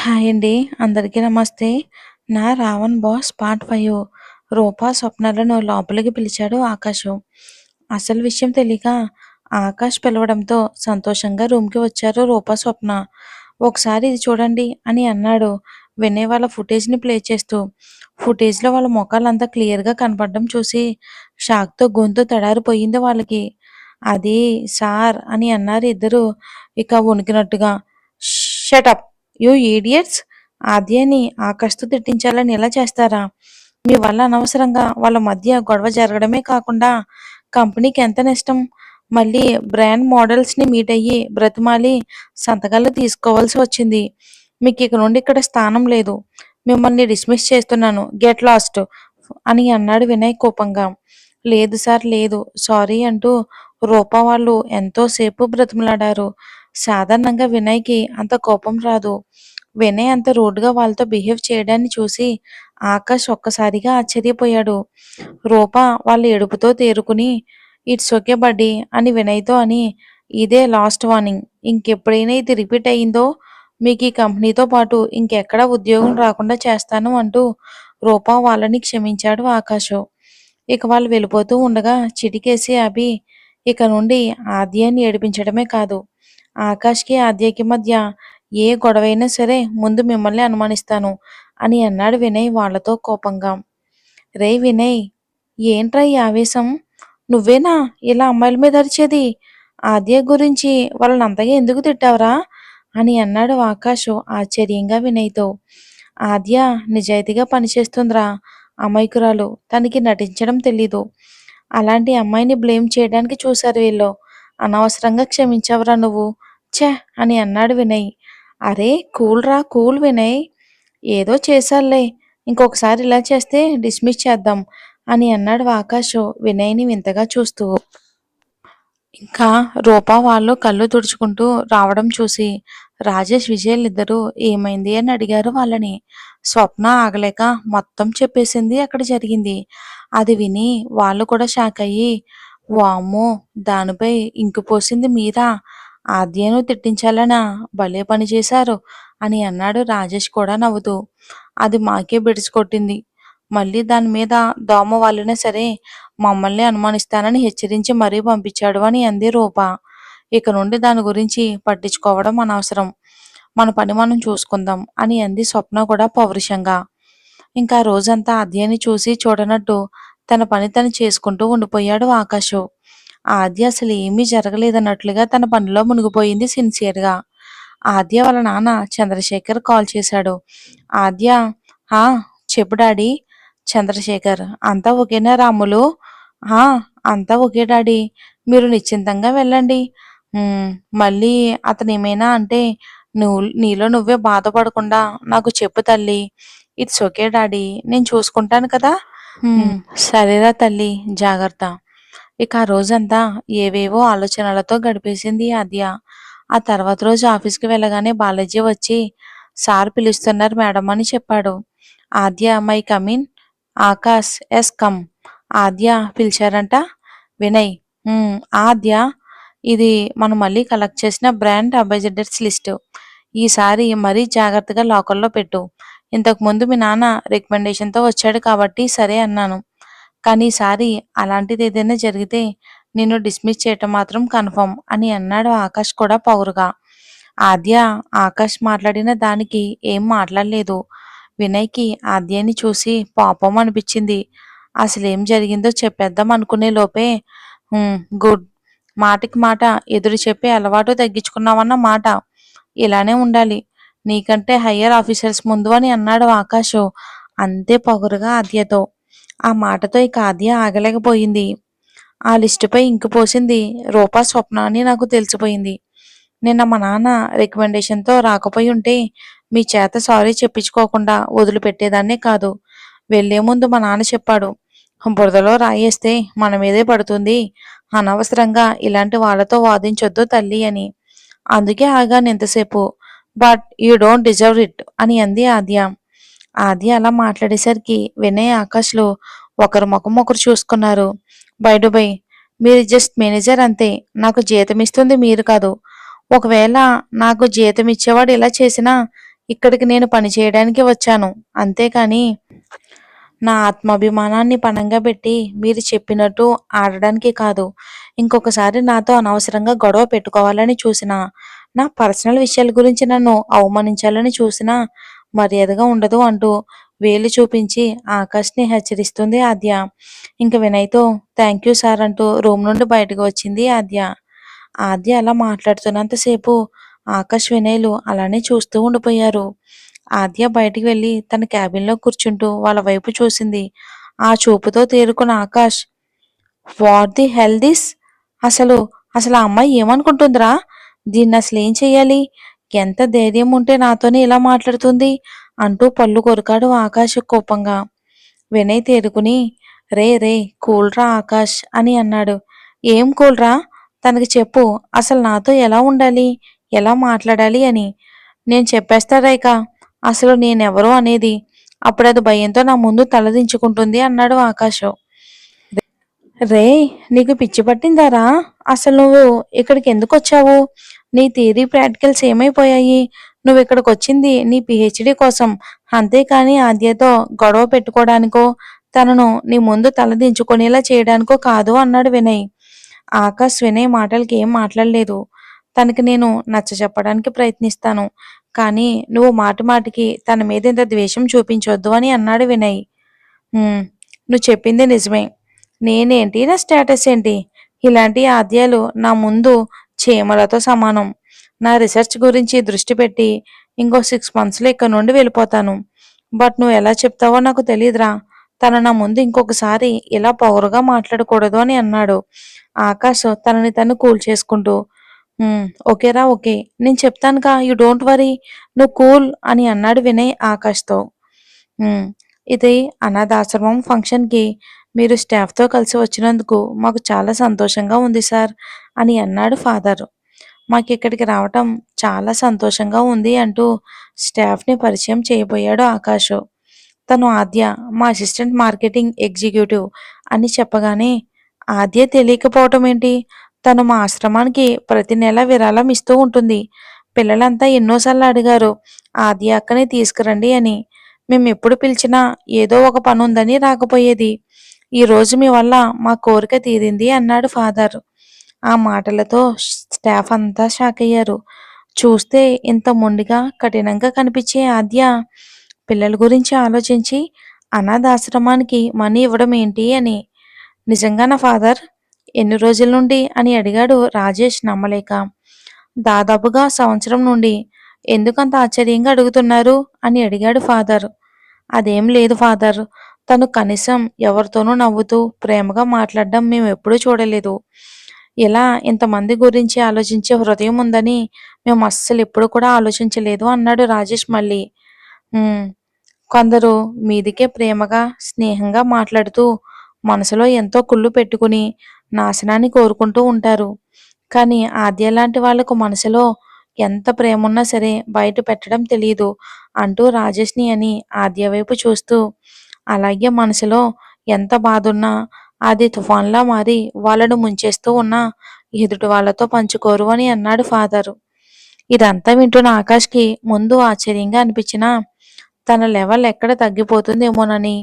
Hi అండి. అందరికీ నమస్తే. నా 'రావణ్ బాస్' పార్ట్ 5 రూప, స్వప్నలను లోపలికి పిలిచాడు ఆకాషు. అసలు విషయం తెలియక ఆకాష్ పిలవడంతో సంతోషంగా రూమ్‌కి వచ్చారు రూప, స్వప్న. "ఒకసారి ఇది చూడండి" అని అన్నాడు వినయ్ వాళ్ళ ఫుటేజ్‌ని ప్లే చేస్తూ. ఫుటేజ్‌లో వాళ్ళ మొఖాలంతా క్లియర్‌గా కనపడడం చూసి షాక్‌తో గొంతు తడారిపోయింది వాళ్ళకి. "అది సార్" అని అన్నారు ఇద్దరూ ఇక వణికినట్టుగా. "షటప్! You idiots! ఆద్యని ఆకాష్‌తో తిట్టించాలని ఇలా చేస్తారా? మీ వల్ల అనవసరంగా వాళ్ళ మధ్య గొడవ జరగడమే కాకుండా కంపెనీకి ఎంత నష్టం? మళ్ళీ బ్రాండ్ మోడల్స్‌ని మీట్ అయ్యి బ్రతిమాలి సంతకాలు తీసుకోవాల్సి వచ్చింది. మీకు ఇక నుండి ఇక్కడ స్థానం లేదు. మిమ్మల్ని డిస్మిస్ చేస్తున్నాను. గెట్ లాస్ట్" అని అన్నాడు వినయ్ కోపంగా. "లేదు సార్ లేదు. సారీ" అంటూ రూప వాళ్ళు ఎంతో సేపు బ్రతిమలాడారు. సాధారణంగా వినయ్‌కి అంత కోపం రాదు. వినయ్ అంత రూడ్‌గా వాళ్ళతో బిహేవ్ చేయడాన్ని చూసి ఆకాష్ ఒక్కసారిగా ఆశ్చర్యపోయాడు. రూప వాళ్ళ ఏడుపుతో తేరుకుని "ఇట్స్ ఓకే బడ్డీ" అని వినయ్‌తో అని, "ఇదే లాస్ట్ వార్నింగ్. ఇంకెప్పుడైనా ఇది రిపీట్ అయిందో మీకు ఈ కంపెనీతో పాటు ఇంకెక్కడా ఉద్యోగం రాకుండా చేస్తాను" అంటూ రూప వాళ్ళని క్షమించాడు ఆకాషు. ఇక వాళ్ళు వెళ్ళిపోతూ ఉండగా చిటికేసి అభి ఇక నుండి ఆద్యని ఏడిపించడమే కాదు, ఆకాష్‌కి, ఆద్యకి మధ్య ఏ గొడవైనా సరే ముందు మిమ్మల్నే అనుమానిస్తాను అని అన్నాడు వినయ్ వాళ్ళతో కోపంగా. రేయ్ వినయ్! ఏంట్రా ఈ ఆవేశం? నువ్వేనా ఇలా అమ్మాయిల మీద అరిచేది? ఆద్య గురించి వాళ్ళని అంతగా ఎందుకు తిట్టావురా? అని అన్నాడు ఆకాషు ఆశ్చర్యంగా వినయ్‌తో. ఆద్య నిజాయితీగా పనిచేస్తుందిరా. అమాయకురాలు. తనకి నటించడం తెలీదు. అలాంటి అమ్మాయిని బ్లేమ్ చేయడానికి చూశారు వీళ్ళు. అనవసరంగా క్షమించావురా నువ్వు. ఛే! అని అన్నాడు వినయ్. అరే కూల్ రా కూల్ వినయ్. ఏదో చేశానులే. ఇంకొకసారి ఇలా చేస్తే డిస్మిస్ చేద్దాం అని అన్నాడు ఆకాష్ వినయ్‌ని వింతగా చూస్తూ. ఇంకా రూప వాళ్ళు కళ్ళు తుడుచుకుంటూ రావడం చూసి రాజేష్, విజయ్‌లిద్దరూ ఏమైంది అని అడిగారు వాళ్ళని. స్వప్న ఆగలేక మొత్తం చెప్పేసింది అక్కడ జరిగింది. అది విని వాళ్ళు కూడా షాక్ అయ్యి, వామ్మో! దానిపై ఇంకు పోసింది మీరా? ఆద్యను తిట్టించాలనా? భలే పని చేశారు అని అన్నాడు రాజేష్ కూడా నవ్వుతూ. అది మాకే బెడిసి కొట్టింది. మళ్ళీ దాని మీద దోమ వాలినా సరే మమ్మల్ని అనుమానిస్తానని హెచ్చరించి మరీ పంపించాడు అని అంది రూప. ఇక నుండి దాని గురించి పట్టించుకోవడం అనవసరం. మన పని మనం చూసుకుందాం అని అంది స్వప్న కూడా పౌరుషంగా. ఇంకా రోజంతా ఆద్యని చూసి చూడనట్టు తన పని తను చేసుకుంటూ ఉండిపోయాడు ఆకాషు. ఆద్య అసలు ఏమీ జరగలేదన్నట్లుగా తన పనిలో మునిగిపోయింది సిన్సియర్‌గా. ఆద్య వాళ్ళ నాన్న చంద్రశేఖర్ కాల్ చేశాడు. ఆద్య "హా! చెప్పు డాడీ" చంద్రశేఖర్ "అంతా ఓకేనా రాములు?" "ఆ! అంతా ఓకే డాడీ. మీరు నిశ్చింతంగా వెళ్ళండి. హ్మ్. మళ్ళీ అతనేమైనా అంటే నీలో నువ్వే బాధపడకుండా నాకు చెప్పు తల్లి. It's okay daddy. నేను చూసుకుంటాను కదా!" "హ్మ్. సరేరా తల్లి జాగ్రత్త." ఇక ఆ రోజంతా ఏవేవో ఆలోచనలతో గడిపేసింది ఆద్య. ఆ తర్వాత రోజు ఆఫీస్‌కి వెళ్ళగానే బాలాజీ వచ్చి "సార్ పిలుస్తున్నారు మేడం" అని చెప్పాడు. "Aadya may come in?" "Akash yes come." "Aadya పిలిచారంట?" "వినయ్ ఆద్య ఇది మనం మళ్ళీ కలెక్ట్ చేసిన బ్రాండ్ అంబాసిడర్స్ లిస్టు. ఈసారి మరీ జాగ్రత్తగా లాకర్‌లో పెట్టు. ఇంతకుముందు మీ నాన్న రికమెండేషన్‌తో వచ్చాడు కాబట్టి సరే అన్నాను. కానీ ఈసారి అలాంటిదేదైనా జరిగితే నిన్ను డిస్మిస్ చేయటం మాత్రం కన్ఫర్మ్" అని అన్నాడు ఆకాష్ కూడా పొగరుగా. ఆద్య ఆకాష్ మాట్లాడిన దానికి ఏం మాట్లాడలేదు. వినయ్‌కి ఆద్యని చూసి పాపం అనిపించింది. అసలేం జరిగిందో చెప్పేద్దాం అనుకునే లోపే గుడ్. మాటకి మాట ఎదురు చెప్పే అలవాటు తగ్గించుకున్నావన్న మాట. ఇలానే ఉండాలి. నీకంటే హయ్యర్ ఆఫీసర్స్ ముందు అని అన్నాడు ఆకాష్ అంతే పొగరుగా ఆద్యతో. ఆ మాటతో ఇక ఆద్య ఆగలేకపోయింది. ఆ లిస్టుపై ఇంకు పోసింది రూపా, స్వప్న అని నాకు తెలిసిపోయింది. నిన్న మా నాన్న రికమెండేషన్‌తో రాకపోయి ఉంటే మీ చేత సారీ చెప్పించుకోకుండా వదిలిపెట్టేదాన్నే కాదు. వెళ్ళే ముందు మా నాన్న చెప్పాడు. బురదలో రాయేస్తే మన మీదే పడుతుంది. అనవసరంగా ఇలాంటి వాళ్ళతో వాదించొద్దు తల్లి అని. అందుకే ఆగాను ఇంతసేపు. But you don't deserve it అని అంది ఆద్య. ఆద్య అలా మాట్లాడేసరికి వినయ్, ఆకాష్‌లు ఒకరి ముఖం ఒకరు చూసుకున్నారు. బై టు బై మీరు జస్ట్ మేనేజర్ అంతే. నాకు జీతం ఇస్తుంది మీరు కాదు. ఒకవేళ నాకు జీతం ఇచ్చేవాడు ఇలా చేసినా ఇక్కడికి నేను పని చేయడానికి వచ్చాను. అంతేకాని నా ఆత్మాభిమానాన్ని పణంగా పెట్టి మీరు చెప్పినట్టు ఆడడానికి కాదు. ఇంకొకసారి నాతో అనవసరంగా గొడవ పెట్టుకోవాలని చూసినా, నా పర్సనల్ విషయాల గురించి నన్ను అవమానించాలని చూసినా మర్యాదగా ఉండదు అంటూ వేలు చూపించి ఆకాష్‌ని హెచ్చరిస్తుంది ఆద్య. ఇంక వినయ్‌తో థాంక్ యూ సార్ అంటూ రూమ్ నుండి బయటకు వచ్చింది ఆద్య. ఆద్య అలా మాట్లాడుతున్నంత సేపు ఆకాష్, వినయ్‌లు అలానే చూస్తూ ఉండిపోయారు. ఆద్య బయటికి వెళ్లి తన క్యాబిన్‌లో కూర్చుంటూ వాళ్ళ వైపు చూసింది. ఆ చూపుతో తేరుకున్న Akash, what the hell this? అసలు అసలు ఆ అమ్మాయి ఏమనుకుంటుందిరా? దీన్నసలేం చెయ్యాలి? ఎంత ధైర్యం ఉంటే నాతోనే ఇలా మాట్లాడుతుంది? అంటూ పళ్ళు కొరికాడు ఆకాష్ కోపంగా. వినయ్ తేరుకుని, రే కూల్‌రా ఆకాష్ అని అన్నాడు. ఏం కూల్‌రా? తనకి చెప్పు అసలు నాతో ఎలా ఉండాలి? ఎలా మాట్లాడాలి అని. నేను చెప్పేస్తా రేఖ. అసలు నేనెవరు అనేది. అప్పుడది భయంతో నా ముందు తలదించుకుంటుంది అన్నాడు ఆకాష్. రేయ్! నీకు పిచ్చి పట్టిందారా? అసలు నువ్వు ఇక్కడికెందుకొచ్చావు? నీ థియరీ, ప్రాక్టికల్స్ ఏమైపోయాయి? నువ్విక్కడికొచ్చింది నీ పీహెచ్‌డీ కోసం. అంతేకాని ఆద్యతో గొడవ పెట్టుకోడానికో, తనను నీ ముందు తలదించుకునేలా చేయడానికో కాదు అన్నాడు వినయ్. ఆకాష్ వినయ్ మాటలకి ఏం మాట్లాడలేదు. తనకి నేను నచ్చచెప్పడానికి ప్రయత్నిస్తాను. కానీ నువ్వు మాటిమాటికి తన మీద ఇంత ద్వేషం చూపించొద్దు అని అన్నాడు వినయ్. నువ్వు చెప్పింది నిజమే. నేనేంటి, నా స్టేటస్ ఏంటి? ఇలాంటి ఆద్యాలు నా ముందు చీమలతో సమానం. నా రీసెర్చ్ గురించి దృష్టి పెట్టి ఇంకో 6 మంత్స్‌లో ఇక్కడి నుండి వెళ్ళిపోతాను. బట్ నువ్వు ఎలా చెప్తావో నాకు తెలీదురా. తను నా ముందు ఇంకొకసారి ఇలా పొగరుగా మాట్లాడకూడదు అని అన్నాడు. ఆకాష్ తనని తను కూల్ చేసుకుంటూ, ఓకేరా ఓకే. నేను చెప్తానుగా, యూ డోంట్ వరీ. నువ్వు కూల్ అని అన్నాడు వినయ్ ఆకాష్‌తో. హ్మ్. ఇది అనాథాశ్రమం ఫంక్షన్‌కి మీరు స్టాఫ్‌తో కలిసి వచ్చినందుకు మాకు చాలా సంతోషంగా ఉంది సార్ అని అన్నాడు ఫాదర్. మాకిక్కడికి రావటం చాలా సంతోషంగా ఉంది అంటూ స్టాఫ్‌ని పరిచయం చేయబోయాడు ఆకాష్. తను ఆద్య, మా అసిస్టెంట్ మార్కెటింగ్ ఎగ్జిక్యూటివ్ అని చెప్పగానే, ఆద్య తెలియకపోవటం ఏంటి? తను మా ఆశ్రమానికి ప్రతి నెల విరాళం ఇస్తూ ఉంటుంది. పిల్లలంతా ఎన్నోసార్లు అడిగారు ఆద్య అక్కని తీసుకురండి అని. మేమెప్పుడు పిలిచినా ఏదో ఒక పనుందని రాకపోయేది. ఈరోజు మీ వల్ల మా కోరిక తీరింది అన్నాడు ఫాదర్. ఆ మాటలతో స్టాఫ్ అంతా షాక్ అయ్యారు. చూస్తే ఇంత మొండిగా, కఠినంగా కనిపించే ఆద్య పిల్లల గురించి ఆలోచించి అనాథాశ్రమానికి మనీ ఇవ్వడం ఏంటి అని. నిజంగానా ఫాదర్? ఎన్ని రోజుల నుండి అని అడిగాడు రాజేష్ నమ్మలేక. దాదాపుగా సంవత్సరం నుండి. ఎందుకంత ఆశ్చర్యంగా అడుగుతున్నారు అని అడిగాడు ఫాదర్. అదేం లేదు ఫాదర్. తను కనీసం ఎవరితోనూ నవ్వుతూ ప్రేమగా మాట్లాడడం మేమెప్పుడూ చూడలేదు. ఇలా ఇంతమంది గురించి ఆలోచించే హృదయం ఉందని మేము అస్సలు ఎప్పుడు కూడా ఆలోచించలేదు అన్నాడు రాజేష్ మళ్ళీ. "ఉమ్, కొందరు మీదికే ప్రేమగా, స్నేహంగా మాట్లాడుతూ మనసులో ఎంతో కుళ్ళు పెట్టుకుని నాశనాన్ని కోరుకుంటూ ఉంటారు. కానీ ఆద్య లాంటి వాళ్లకు మనసులో ఎంత ప్రేమున్నా సరే బయట పెట్టడం తెలీదు" అంటూ రాజేష్ని అని ఆద్య వైపు చూస్తూ, అలాగే మనసులో ఎంత బాధున్నా అది తుఫాన్లా మారి వాళ్ళను ముంచేస్తూ ఉన్నా ఎదుటి వాళ్ళతో పంచుకోరు అని అన్నాడు ఫాదరు. ఇదంతా వింటున్న ఆకాష్కి ముందు ఆశ్చర్యంగా అనిపించినా తన లెవెల్ ఎక్కడ తగ్గిపోతుందేమోనని,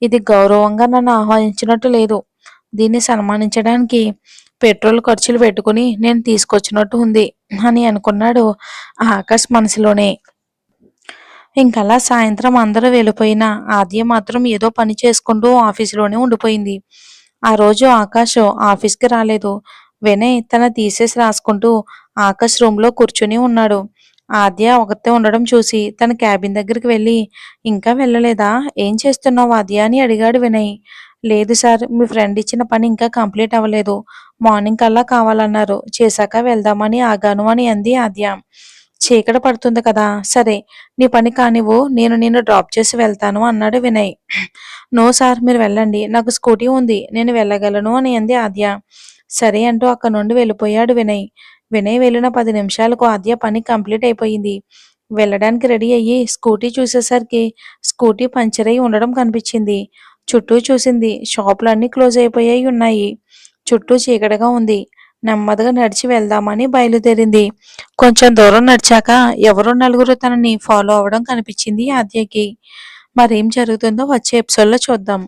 ఇది గౌరవంగా నన్ను ఆహ్వానించినట్టు లేదు, దీన్ని సన్మానించడానికి పెట్రోల్ ఖర్చులు పెట్టుకుని నేను తీసుకొచ్చినట్టు ఉంది అని అనుకున్నాడు ఆకాష్ మనసులోనే. ఇంకలా సాయంత్రం అందరూ వెళ్ళిపోయినా ఆద్య మాత్రం ఏదో పని చేసుకుంటూ ఆఫీసులోనే ఉండిపోయింది. ఆ రోజు ఆకాష్ ఆఫీస్కి రాలేదు. వినయ్ తన థీసిస్ రాసుకుంటూ ఆకాష్ రూమ్లో కూర్చుని ఉన్నాడు. ఆద్య ఒకతే ఉండడం చూసి తన క్యాబిన్ దగ్గరికి వెళ్ళి, ఇంకా వెళ్ళలేదా? ఏం చేస్తున్నావు ఆద్య అని అడిగాడు వినయ్. లేదు సార్, మీ ఫ్రెండ్ ఇచ్చిన పని ఇంకా కంప్లీట్ అవ్వలేదు. మార్నింగ్ కల్లా కావాలన్నారు. చేశాక వెళ్దామని ఆగాను అని అంది ఆద్య. చీకటి పడుతుంది కదా, సరే నీ పని కానివ్వు, నేను నిన్ను డ్రాప్ చేసి వెళ్తాను అన్నాడు వినయ్. నో సార్, మీరు వెళ్ళండి, నాకు స్కూటీ ఉంది, నేను వెళ్ళగలను అని అంది ఆద్య. సరే అంటూ అక్కడి నుండి వెళ్ళిపోయాడు వినయ్. వినయ్ వెళ్ళిన 10 నిమిషాలకు ఆద్య పని కంప్లీట్ అయిపోయింది. వెళ్ళడానికి రెడీ అయ్యి స్కూటీ చూసేసరికి స్కూటీ పంచర్ అయి ఉండడం కనిపించింది. చుట్టూ చూసింది. షాపులన్నీ క్లోజ్ అయిపోయాయి ఉన్నాయి. చుట్టూ చీకటిగా ఉంది. నెమ్మదిగా నడిచి వెళ్దామని బయలుదేరింది. కొంచెం దూరం నడిచాక ఎవరో నలుగురు తనని ఫాలో అవ్వడం కనిపించింది ఆద్యకి. మరేం జరుగుతుందో వచ్చే ఎపిసోడ్లో చూద్దాం.